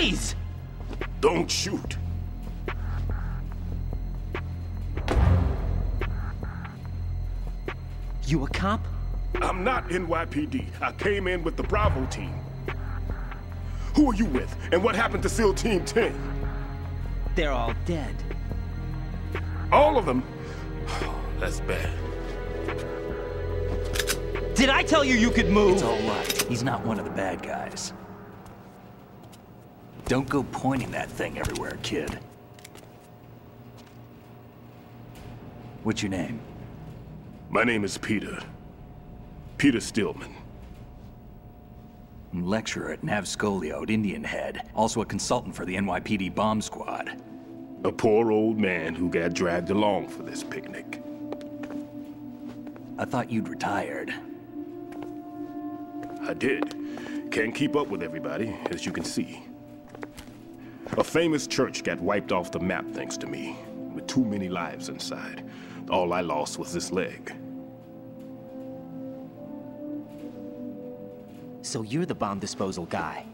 Please! Don't shoot. You a cop? I'm not NYPD. I came in with the Bravo team. Who are you with? And what happened to SEAL Team 10? They're all dead. All of them? That's bad. Did I tell you you could move? It's all right. He's not one of the bad guys. Don't go pointing that thing everywhere, kid. What's your name? My name is Peter. Peter Stillman. Lecturer at Navscolio at Indian Head. Also a consultant for the NYPD bomb squad. A poor old man who got dragged along for this picnic. I thought you'd retired. I did. Can't keep up with everybody, as you can see. A famous church got wiped off the map thanks to me, with too many lives inside. All I lost was this leg. So you're the bomb disposal guy.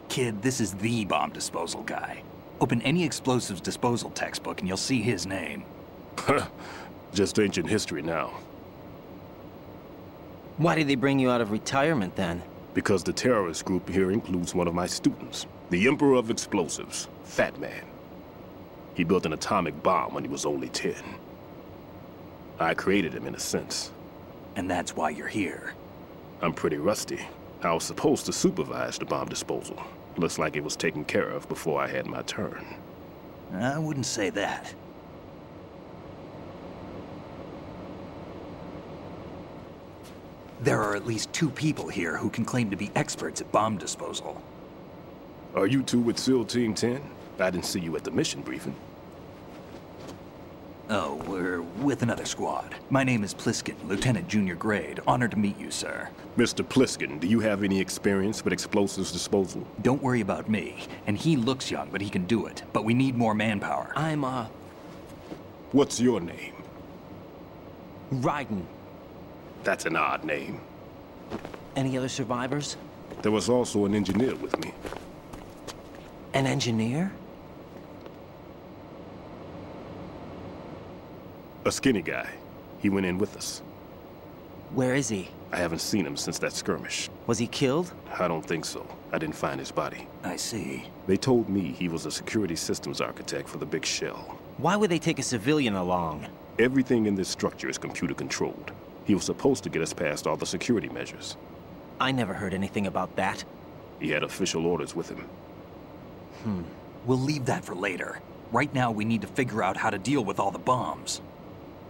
Kid, this is the bomb disposal guy. Open any explosives disposal textbook and you'll see his name. Just ancient history now. Why did they bring you out of retirement then? Because the terrorist group here includes one of my students, the Emperor of Explosives, Fat Man. He built an atomic bomb when he was only 10. I created him in a sense. And that's why you're here. I'm pretty rusty. I was supposed to supervise the bomb disposal. Looks like it was taken care of before I had my turn. I wouldn't say that. There are at least 2 people here who can claim to be experts at bomb disposal. Are you two with SEAL Team 10? I didn't see you at the mission briefing. Oh, we're with another squad. My name is Pliskin, Lieutenant Junior Grade. Honored to meet you, sir. Mr. Pliskin, do you have any experience with explosives disposal? Don't worry about me. And he looks young, but he can do it. But we need more manpower. I'm, What's your name? Raiden. That's an odd name. Any other survivors? There was also an engineer with me. An engineer? A skinny guy. He went in with us. Where is he? I haven't seen him since that skirmish. Was he killed? I don't think so. I didn't find his body. I see. They told me he was a security systems architect for the big shell. Why would they take a civilian along? Everything in this structure is computer controlled. He was supposed to get us past all the security measures. I never heard anything about that. He had official orders with him. We'll leave that for later. Right now, we need to figure out how to deal with all the bombs.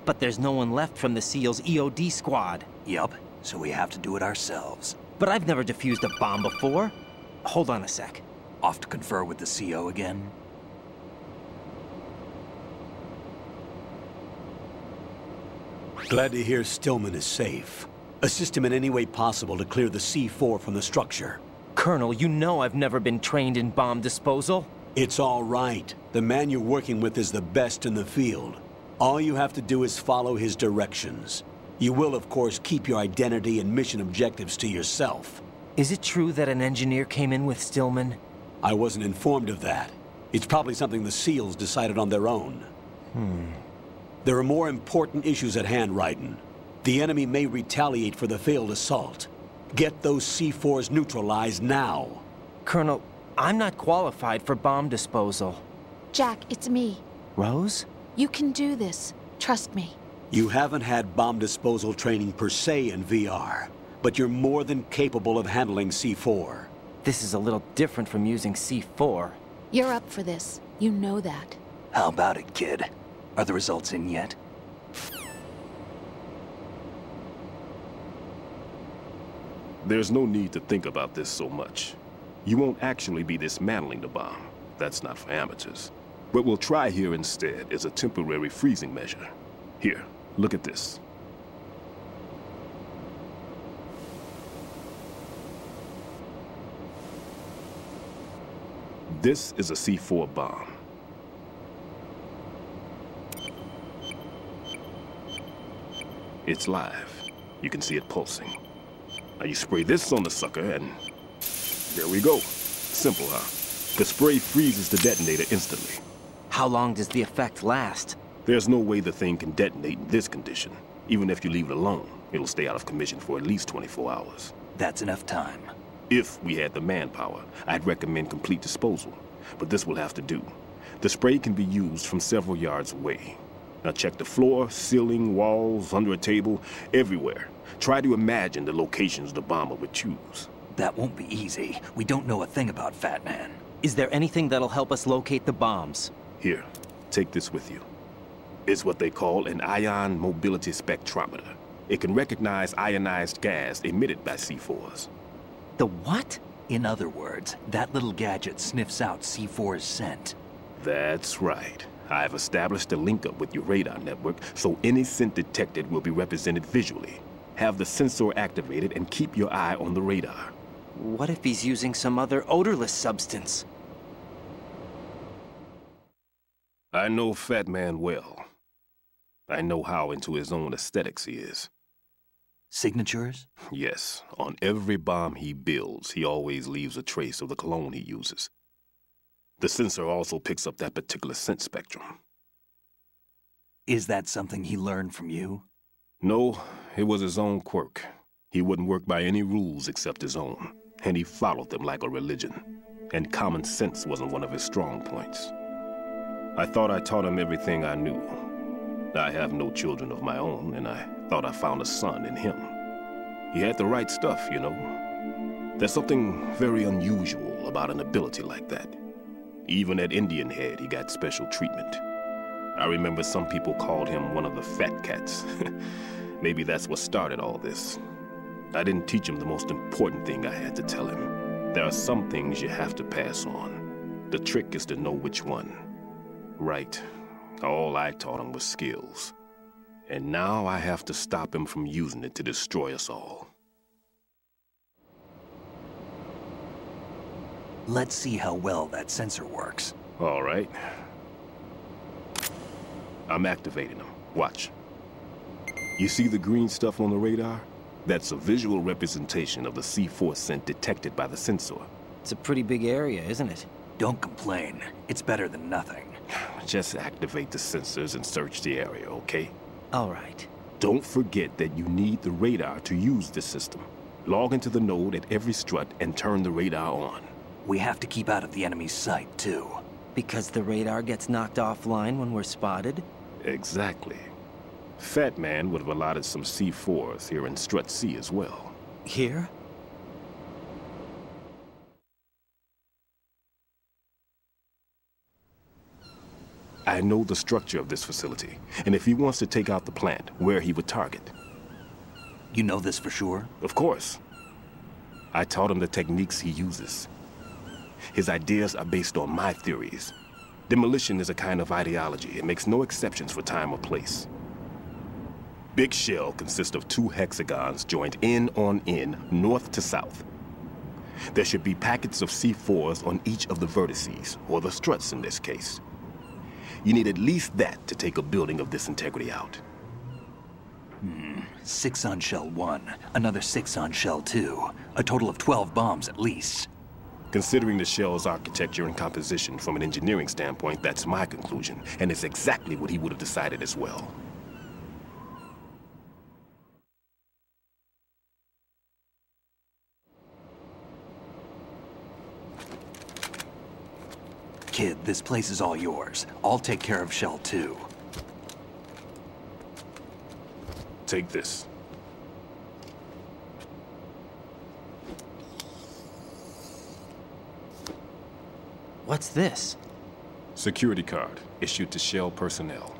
But there's no one left from the SEAL's EOD squad. Yup, so we have to do it ourselves. But I've never defused a bomb before. Hold on a sec. Off to confer with the CO again? Glad to hear Stillman is safe. Assist him in any way possible to clear the C4 from the structure. Colonel, you know I've never been trained in bomb disposal. It's all right. The man you're working with is the best in the field. All you have to do is follow his directions. You will, of course, keep your identity and mission objectives to yourself. Is it true that an engineer came in with Stillman? I wasn't informed of that. It's probably something the SEALs decided on their own. There are more important issues at hand, Raiden. The enemy may retaliate for the failed assault. Get those C4s neutralized now. Colonel, I'm not qualified for bomb disposal. Jack, it's me. Rose? You can do this. Trust me. You haven't had bomb disposal training per se in VR, but you're more than capable of handling C4. This is a little different from using C4. You're up for this. You know that. How about it, kid? Are the results in yet? There's no need to think about this so much. You won't actually be dismantling the bomb. That's not for amateurs. What we'll try here instead is a temporary freezing measure. Here, look at this. This is a C4 bomb. It's live. You can see it pulsing. Now you spray this on the sucker and... there we go. Simple, huh? The spray freezes the detonator instantly. How long does the effect last? There's no way the thing can detonate in this condition. Even if you leave it alone, it'll stay out of commission for at least 24 hours. That's enough time. If we had the manpower, I'd recommend complete disposal. But this will have to do. The spray can be used from several yards away. Now check the floor, ceiling, walls, under a table, everywhere. Try to imagine the locations the bomber would choose. That won't be easy. We don't know a thing about Fat Man. Is there anything that'll help us locate the bombs? Here, take this with you. It's what they call an ion mobility spectrometer. It can recognize ionized gas emitted by C4s. The what? In other words, that little gadget sniffs out C4's scent. That's right. I've established a link-up with your radar network, so any scent detected will be represented visually. Have the sensor activated and keep your eye on the radar. What if he's using some other odorless substance? I know Fat Man well. I know how into his own aesthetics he is. Signatures? Yes, on every bomb he builds, he always leaves a trace of the cologne he uses. The sensor also picks up that particular scent spectrum. Is that something he learned from you? No, it was his own quirk. He wouldn't work by any rules except his own, and he followed them like a religion. And common sense wasn't one of his strong points. I thought I taught him everything I knew. I have no children of my own, and I thought I found a son in him. He had the right stuff, you know. There's something very unusual about an ability like that. Even at Indian Head, he got special treatment. I remember some people called him one of the fat cats. Maybe that's what started all this. I didn't teach him the most important thing I had to tell him. There are some things you have to pass on. The trick is to know which one. Right. All I taught him was skills. And now I have to stop him from using it to destroy us all. Let's see how well that sensor works. All right. I'm activating them. Watch. You see the green stuff on the radar? That's a visual representation of the C4 scent detected by the sensor. It's a pretty big area, isn't it? Don't complain. It's better than nothing. Just activate the sensors and search the area, okay? All right. Don't forget that you need the radar to use this system. Log into the node at every strut and turn the radar on. We have to keep out of the enemy's sight, too. Because the radar gets knocked offline when we're spotted? Exactly. Fat Man would have allotted some C4s here in Strut C as well. Here? I know the structure of this facility, and if he wants to take out the plant, where he would target. You know this for sure? Of course. I taught him the techniques he uses. His ideas are based on my theories. Demolition is a kind of ideology. It makes no exceptions for time or place. Big Shell consists of 2 hexagons joined end on end, north to south. There should be packets of C4s on each of the vertices, or the struts in this case. You need at least that to take a building of this integrity out. 6 on Shell 1, another 6 on Shell 2. A total of 12 bombs at least. Considering the shell's architecture and composition from an engineering standpoint, that's my conclusion, and it's exactly what he would have decided as well. Kid, this place is all yours. I'll take care of Shell 2. Take this. What's this? Security card issued to Shell personnel.